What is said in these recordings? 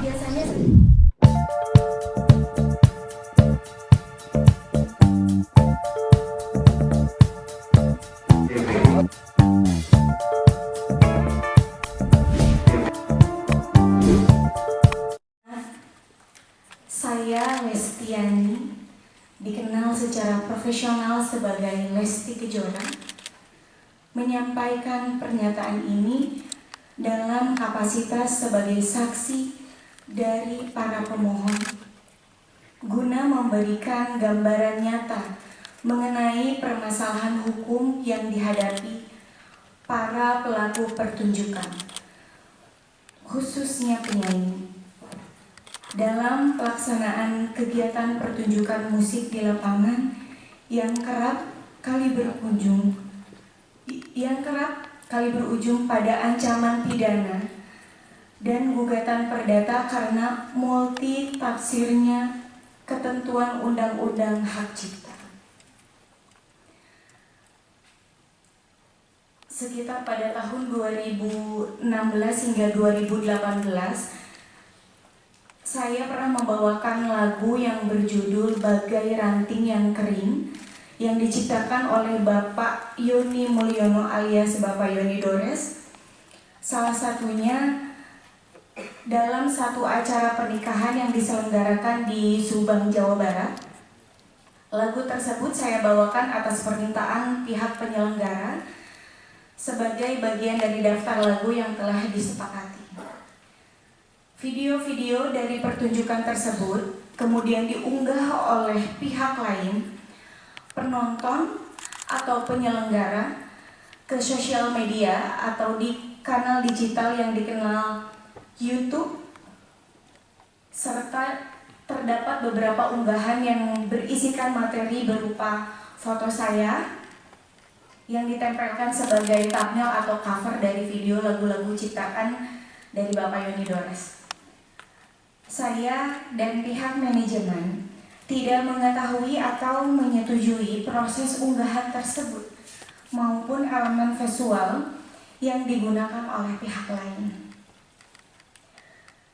Biasanya saya Lestiani, dikenal secara profesional sebagai Lesti Kejora, menyampaikan pernyataan ini dalam kapasitas sebagai saksi dari para pemohon guna memberikan gambaran nyata mengenai permasalahan hukum yang dihadapi para pelaku pertunjukan, khususnya penyanyi, dalam pelaksanaan kegiatan pertunjukan musik di lapangan yang kerap kali berujung pada ancaman pidana dan gugatan perdata karena multi tafsirnya ketentuan Undang-Undang Hak Cipta. Sekitar pada tahun 2016 hingga 2018, saya pernah membawakan lagu yang berjudul Bagai Ranting Yang Kering yang diciptakan oleh Bapak Yoni Mulyono alias Bapak Yoni Dores. Salah satunya dalam satu acara pernikahan yang diselenggarakan di Subang, Jawa Barat. Lagu tersebut saya bawakan atas permintaan pihak penyelenggara sebagai bagian dari daftar lagu yang telah disepakati. Video-video dari pertunjukan tersebut kemudian diunggah oleh pihak lain, penonton atau penyelenggara, ke sosial media atau di kanal digital yang dikenal YouTube, serta terdapat beberapa unggahan yang berisikan materi berupa foto saya yang ditempelkan sebagai thumbnail atau cover dari video lagu-lagu ciptaan dari Bapak Yoni Dores. Saya dan pihak manajemen tidak mengetahui atau menyetujui proses unggahan tersebut maupun elemen visual yang digunakan oleh pihak lain.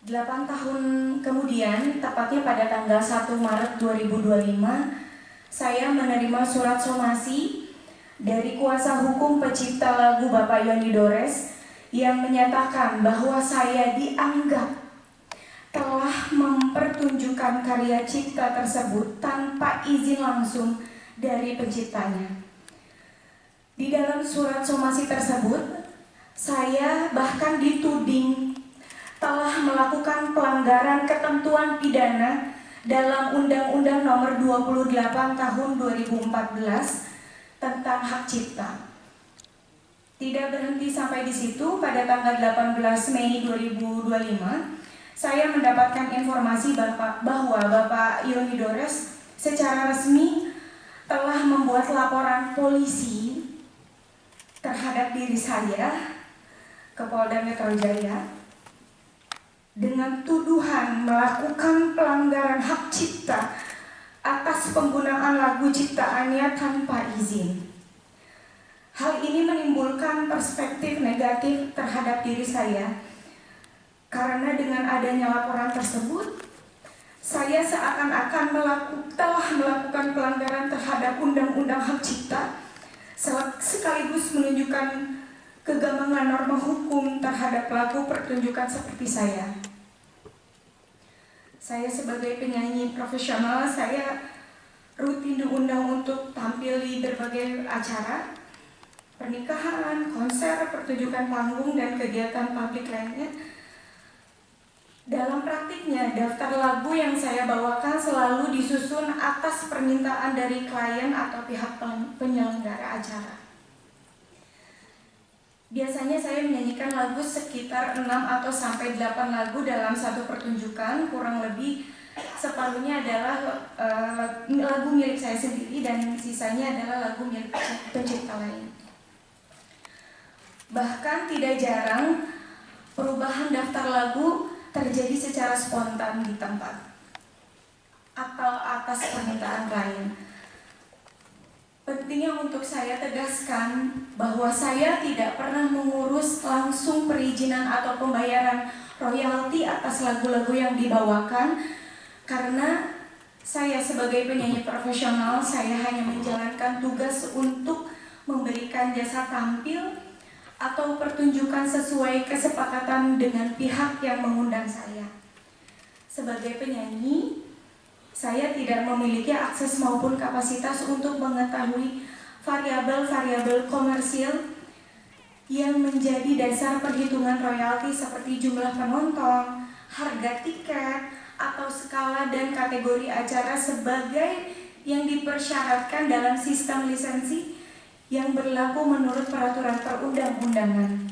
8 tahun kemudian, tepatnya pada tanggal 1 Maret 2025, saya menerima surat somasi dari kuasa hukum pencipta lagu Bapak Yoni Dores yang menyatakan bahwa saya dianggap telah mempertunjukkan karya cipta tersebut tanpa izin langsung dari penciptanya. Di dalam surat somasi tersebut, saya bahkan dituding telah melakukan pelanggaran ketentuan pidana dalam Undang-Undang Nomor 28 Tahun 2014 tentang hak cipta. Tidak berhenti sampai di situ, pada tanggal 18 Mei 2025, saya mendapatkan informasi bahwa Bapak Yoni Dores secara resmi telah membuat laporan polisi terhadap diri saya ke Polda Metro Jaya dengan tuduhan melakukan pelanggaran hak cipta atas penggunaan lagu ciptaannya tanpa izin. Hal ini menimbulkan perspektif negatif terhadap diri saya, karena dengan adanya laporan tersebut, saya seakan-akan telah melakukan pelanggaran terhadap Undang-Undang Hak Cipta, sekaligus menunjukkan kegambangan norma hukum terhadap pelaku pertunjukan seperti saya. Saya sebagai penyanyi profesional, saya rutin diundang untuk tampil di berbagai acara, pernikahan, konser, pertunjukan panggung, dan kegiatan publik lainnya. Dalam praktiknya, daftar lagu yang saya bawakan selalu disusun atas permintaan dari klien atau pihak penyelenggara acara. Biasanya saya menyanyikan lagu sekitar 6 atau sampai 8 lagu dalam satu pertunjukan, kurang lebih separuhnya adalah lagu milik saya sendiri dan sisanya adalah lagu milik pencipta lain. Bahkan tidak jarang perubahan daftar lagu terjadi secara spontan di tempat atau atas permintaan klien. Pentingnya untuk saya tegaskan bahwa saya tidak pernah mengurus langsung perizinan atau pembayaran royalti atas lagu-lagu yang dibawakan, karena saya sebagai penyanyi profesional, saya hanya menjalankan tugas untuk memberikan jasa tampil atau pertunjukan sesuai kesepakatan dengan pihak yang mengundang saya. Sebagai penyanyi, saya tidak memiliki akses maupun kapasitas untuk mengetahui variabel-variabel komersil yang menjadi dasar perhitungan royalti seperti jumlah penonton, harga tiket, atau skala dan kategori acara sebagai yang dipersyaratkan dalam sistem lisensi yang berlaku menurut peraturan perundang-undangan.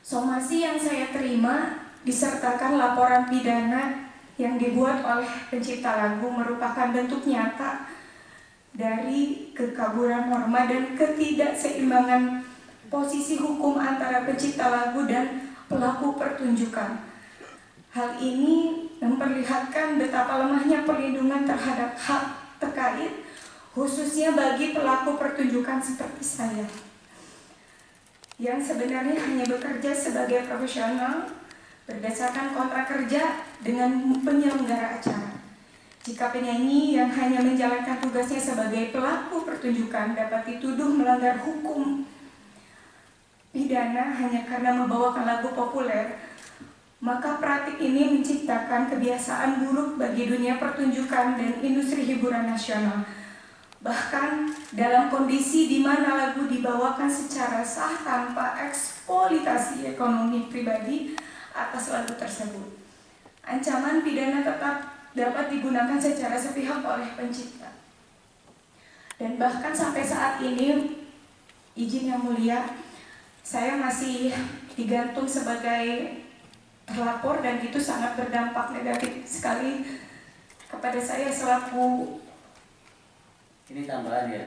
Somasi yang saya terima disertakan laporan pidana yang dibuat oleh pencipta lagu merupakan bentuk nyata dari kekaburan norma dan ketidakseimbangan posisi hukum antara pencipta lagu dan pelaku pertunjukan. Hal ini memperlihatkan betapa lemahnya perlindungan terhadap hak terkait, khususnya bagi pelaku pertunjukan seperti saya, yang sebenarnya hanya bekerja sebagai profesional berdasarkan kontrak kerja dengan penyelenggara acara. Jika penyanyi yang hanya menjalankan tugasnya sebagai pelaku pertunjukan dapat dituduh melanggar hukum pidana hanya karena membawakan lagu populer, maka praktik ini menciptakan kebiasaan buruk bagi dunia pertunjukan dan industri hiburan nasional. Bahkan dalam kondisi di mana lagu dibawakan secara sah tanpa eksploitasi ekonomi pribadi atas lagu tersebut, ancaman pidana tetap dapat digunakan secara sepihak oleh pencipta. Dan bahkan sampai saat ini, izin yang mulia, saya masih digantung sebagai terlapor dan itu sangat berdampak negatif sekali kepada saya selaku. Ini tambahan ya.